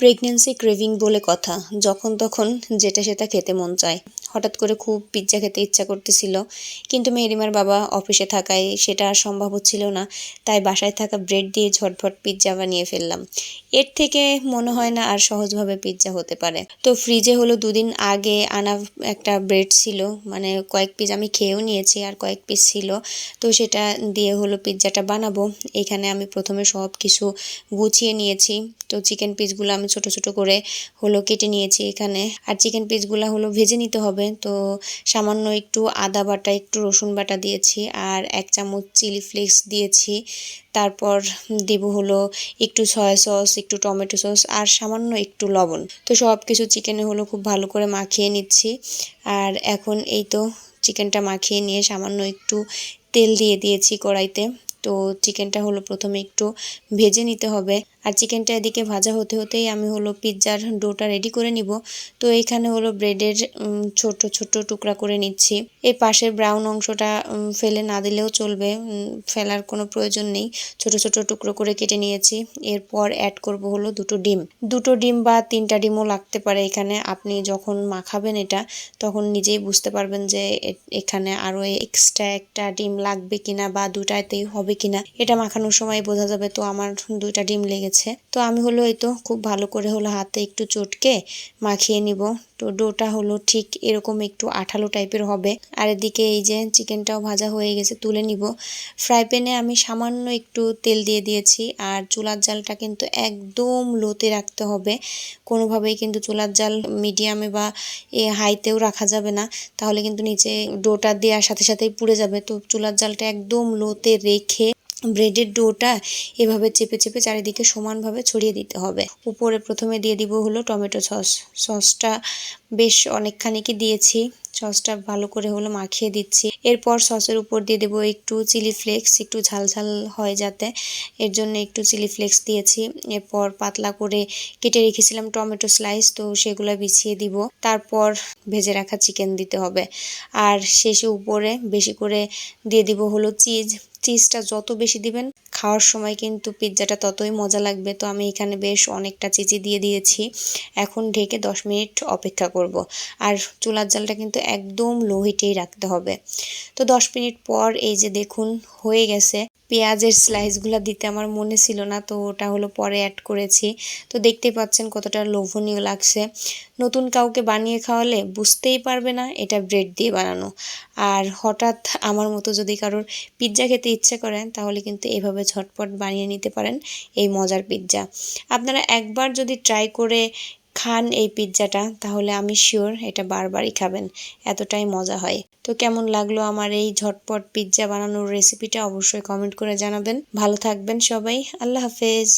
Pregnancy craving বলে কথা, যখন তখন যেটা সেটা খেতে মন চায়। হঠাৎ করে খুব পিৎজা খেতে ইচ্ছা করতেছিল, কিন্তু মেহেরিমার বাবা অফিসে থাকায় সেটা আর সম্ভব হচ্ছিল না। তাই বাসায় থাকা ব্রেড দিয়ে ঝটফট পিৎজা বানিয়ে ফেললাম। এর থেকে মনে হয় না আর সহজভাবে পিৎজা হতে পারে। তো ফ্রিজে হলো 2 দিন আগে আনা একটা ব্রেড ছিল, মানে কয়েক পিস আমি খেয়েও নিয়েছি আর কয়েক পিস ছিল। তো সেটা দিয়ে হলো পিৎজাটা বানাবো। এখানে আমি প্রথমে সব কিছু গুছিয়ে নিয়েছি। তো চিকেন পিসগুলো আমি ছোট ছোট করে হলো কেটে নিয়েছি এখানে। আর চিকেন পিসগুলো হলো ভেজে নিতে হবে। তো সামান্য একটু আদা বাটা, একটু রসুন বাটা দিয়েছি আর 1 চামচ চিলি ফ্লেক্স দিয়েছি। তারপর দেব হলো একটু সয়া সস, একটু টমেটো সস আর সামান্য একটু লবণ। তো সব কিছু চিকেনে হলো খুব ভালো করে মাখিয়ে নিচ্ছি। আর এখন এই তো চিকেনটা মাখিয়ে নিয়ে সামান্য একটু তেল দিয়ে দিয়েছি কড়াইতে। তো চিকেনটা হলো প্রথমে একটু ভেজে নিতে হবে। আর চিকেনটা এদিকে ভাজা হতে হতেই আমি হলো পিৎজার ডোটা রেডি করে নিব। তো এইখানে হলো ব্রেডের ছোট ছোট টুকরা করে নিচ্ছি। এই পাশের ব্রাউন অংশটা ফেলে না দিলেও চলবে, ফেলার কোনো প্রয়োজন নেই। ছোট ছোট টুকরো করে কেটে নিয়েছি। এরপর অ্যাড করব হলো 2টো ডিম বা 3টা ডিমও লাগতে পারে এখানে। আপনি যখন মাখাবেন এটা, তখন নিজেই বুঝতে পারবেন যে এখানে আরও এক্সট্রা একটা ডিম লাগবে কিনা বা 2টাতেই হবে কিনা, এটা মাখানোর সময় বোঝা যাবে। তো আমার 2টা ডিম লেগেছে। তো আমি হলো এই তো খুব ভালো করে হলো হাতে একটু চটকে মাখিয়ে নিব। তো ডোটা হলো ঠিক এরকম একটু আঠালো টাইপের হবে। আর এদিকে এই যে চিকেনটাও ভাজা হয়ে গেছে, তুলে নিব। ফ্রাই প্যানে আমি সামান্য একটু তেল দিয়ে দিয়েছি। আর চুলার জালটা কিন্তু একদম লোতে রাখতে হবে। কোনোভাবেই কিন্তু চুলার জাল মিডিয়ামে বা হাইতেও রাখা যাবে না, তাহলে কিন্তু নিচে ডোটা দেওয়ার সাথে সাথেই পুড়ে যাবে। তো চুলার জালটা একদম লোতে রেখে ব্রেডের ডোটা এভাবে চেপে চেপে চারিদিকে সমানভাবে ছড়িয়ে দিতে হবে। উপরে প্রথমে দিয়ে দিব হলো টমেটো সসটা বেশ অনেকখানিকই দিয়েছি। সসটা ভালো করে হলো মাখিয়ে দিচ্ছি। এরপর সসের উপর দিয়ে দেবো একটু চিলি ফ্লেক্স, একটু ঝাল ঝাল হয় যাতে, এর জন্য একটু চিলি ফ্লেক্স দিয়েছি। এরপর পাতলা করে কেটে রেখেছিলাম টমেটো স্লাইস, তো সেগুলো বিছিয়ে দিব। তারপর ভেজে রাখা চিকেন দিতে হবে। আর শেষে উপরে বেশি করে দিয়ে দিব হলো চিজটা যত বেশি দিবেন খাওয়ার সময় কিন্তু পিৎজাটা ততই মজা লাগবে। তো আমি এখানে বেশ অনেকটা চিজই দিয়ে দিয়েছি। এখন ঢেকে 10 মিনিট অপেক্ষা করব। আর চুলার জালটা কিন্তু একদম লো হিটেই রাখতে হবে। তো 10 মিনিট পর এই যে দেখুন হয়ে গেছে। পেঁয়াজের স্লাইসগুলো দিতে আমার মনে ছিল না, তো ওটা হলো পরে অ্যাড করেছি। তো দেখতেই পাচ্ছেন কতটা লোভনীয় লাগছে। নতুন কাউকে বানিয়ে খাওয়ালে বুঝতেই পারবে না এটা ব্রেড দিয়ে বানানো। আর হঠাৎ আমার মতো যদি কারোর পিৎজা খেতে ইচ্ছে করেন, তাহলে কিন্তু এভাবে ঝটপট বানিয়ে নিতে পারেন এই মজার পিৎজা। আপনারা একবার যদি ট্রাই করে খান এই পিৎজাটা, তাহলে আমি শিওর এটা বারবারই খাবেন, এতটাই মজা হয়। তো কেমন লাগলো আমার এই ঝটপট পিৎজা বানানোর রেসিপিটা অবশ্যই কমেন্ট করে জানাবেন। ভালো থাকবেন সবাই, আল্লাহ হাফেজ।